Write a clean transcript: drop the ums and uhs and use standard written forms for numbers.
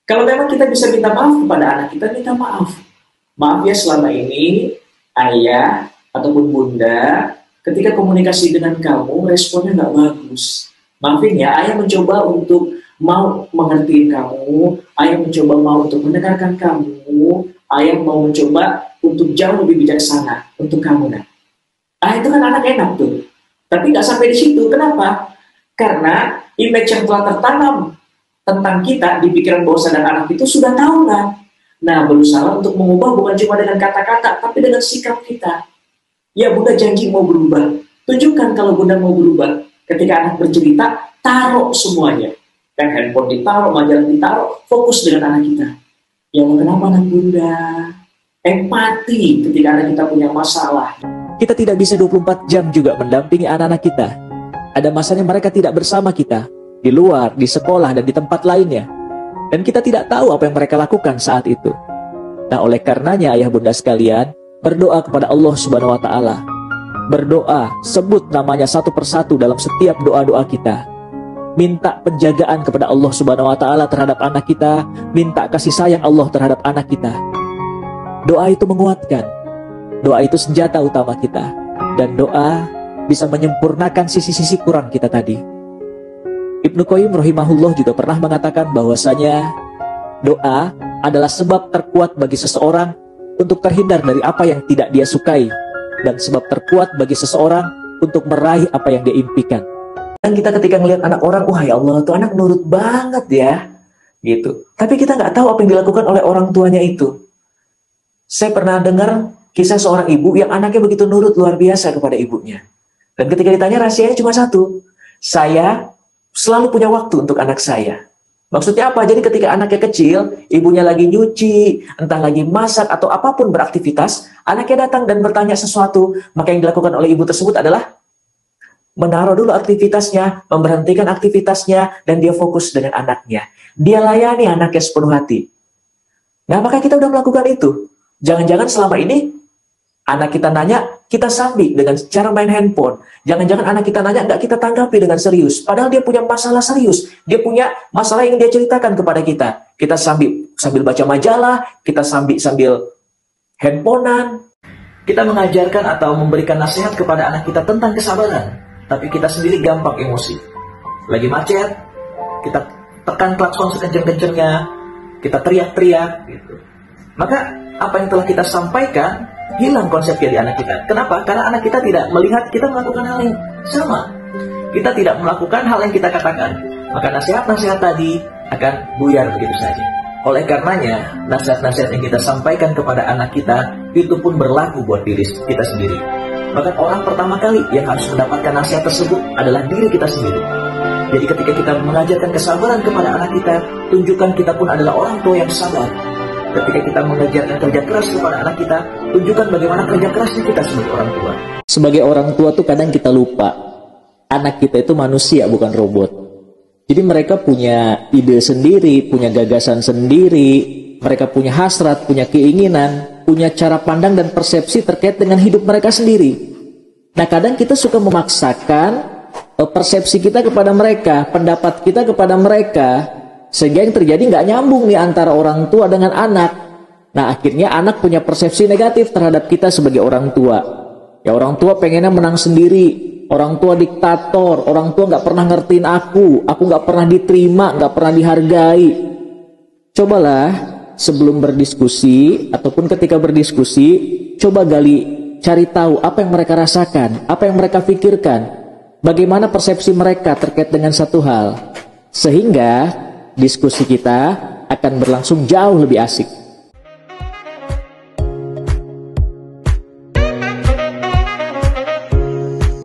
Kalau memang kita bisa minta maaf kepada anak kita, minta maaf. Maaf ya selama ini ayah ataupun bunda ketika komunikasi dengan kamu responnya nggak bagus. Maafin ya, ayah mencoba untuk mau mengerti kamu, ayah mencoba mau untuk mendengarkan kamu, ayah mau mencoba untuk jauh lebih bijaksana untuk kamu. Nah, itu kan anak enak tuh. Tapi nggak sampai di situ. Kenapa? Karena image yang telah tertanam tentang kita di pikiran bawah sadar anak itu sudah tahu kan. Nah, berusaha untuk mengubah bukan cuma dengan kata-kata, tapi dengan sikap kita. Ya, bunda janji mau berubah. Tunjukkan kalau bunda mau berubah. Ketika anak bercerita, taruh semuanya. Kan handphone ditaruh, majalah ditaruh, fokus dengan anak kita. Ya, kenapa anak bunda? Empati ketika anak kita punya masalah. Kita tidak bisa 24 jam juga mendampingi anak-anak kita. Ada masanya mereka tidak bersama kita, di luar, di sekolah, dan di tempat lainnya. Dan kita tidak tahu apa yang mereka lakukan saat itu. Nah, oleh karenanya ayah bunda sekalian, berdoa kepada Allah Subhanahu wa Ta'ala. Berdoa, sebut namanya satu persatu dalam setiap doa-doa kita. Minta penjagaan kepada Allah Subhanahu wa Ta'ala terhadap anak kita, minta kasih sayang Allah terhadap anak kita. Doa itu menguatkan. Doa itu senjata utama kita. Dan doa bisa menyempurnakan sisi-sisi kurang kita tadi. Ibnu Qayyim rahimahullah juga pernah mengatakan bahwasanya doa adalah sebab terkuat bagi seseorang untuk terhindar dari apa yang tidak dia sukai, dan sebab terkuat bagi seseorang untuk meraih apa yang dia impikan. Dan kita ketika ngelihat anak orang, wah ya Allah, tuh anak nurut banget ya, gitu. Tapi kita nggak tahu apa yang dilakukan oleh orang tuanya itu. Saya pernah dengar kisah seorang ibu yang anaknya begitu nurut luar biasa kepada ibunya. Dan ketika ditanya rahasianya cuma satu, saya selalu punya waktu untuk anak saya. Maksudnya apa? Jadi ketika anaknya kecil, ibunya lagi nyuci, entah lagi masak atau apapun beraktivitas, anaknya datang dan bertanya sesuatu, maka yang dilakukan oleh ibu tersebut adalah menaruh dulu aktivitasnya, memberhentikan aktivitasnya, dan dia fokus dengan anaknya. Dia layani anaknya sepenuh hati. Nah, maka kita udah melakukan itu. Jangan-jangan selama ini anak kita nanya, kita sambil dengan cara main handphone. Jangan-jangan anak kita nanya, nggak kita tanggapi dengan serius. Padahal dia punya masalah serius. Dia punya masalah yang dia ceritakan kepada kita. Kita sambil baca majalah, kita sambil handphonean. Kita mengajarkan atau memberikan nasihat kepada anak kita tentang kesabaran. Tapi kita sendiri gampang emosi. Lagi macet, kita tekan klakson sekencang-kencangnya, kita teriak-teriak. Gitu. Maka apa yang telah kita sampaikan hilang konsepnya di anak kita. Kenapa? Karena anak kita tidak melihat kita melakukan hal yang sama. Kita tidak melakukan hal yang kita katakan. Maka nasihat-nasihat tadi akan buyar begitu saja. Oleh karenanya, nasihat-nasihat yang kita sampaikan kepada anak kita itu pun berlaku buat diri kita sendiri. Bahkan orang pertama kali yang harus mendapatkan nasihat tersebut adalah diri kita sendiri. Jadi ketika kita mengajarkan kesabaran kepada anak kita, tunjukkan kita pun adalah orang tua yang sabar. Ketika kita mengajarkan kerja keras kepada anak kita, tunjukkan bagaimana kerja kerasnya kita sebagai orang tua. Sebagai orang tua tuh kadang kita lupa, anak kita itu manusia bukan robot. Jadi mereka punya ide sendiri, punya gagasan sendiri, mereka punya hasrat, punya keinginan, punya cara pandang dan persepsi terkait dengan hidup mereka sendiri. Nah, kadang kita suka memaksakan persepsi kita kepada mereka, pendapat kita kepada mereka, sehingga yang terjadi nggak nyambung nih antara orang tua dengan anak. Nah, akhirnya anak punya persepsi negatif terhadap kita sebagai orang tua. Ya, orang tua pengennya menang sendiri, orang tua diktator, orang tua nggak pernah ngertiin aku nggak pernah diterima, nggak pernah dihargai. Cobalah sebelum berdiskusi ataupun ketika berdiskusi, coba cari tahu apa yang mereka rasakan, apa yang mereka pikirkan, bagaimana persepsi mereka terkait dengan satu hal, sehingga diskusi kita akan berlangsung jauh lebih asik.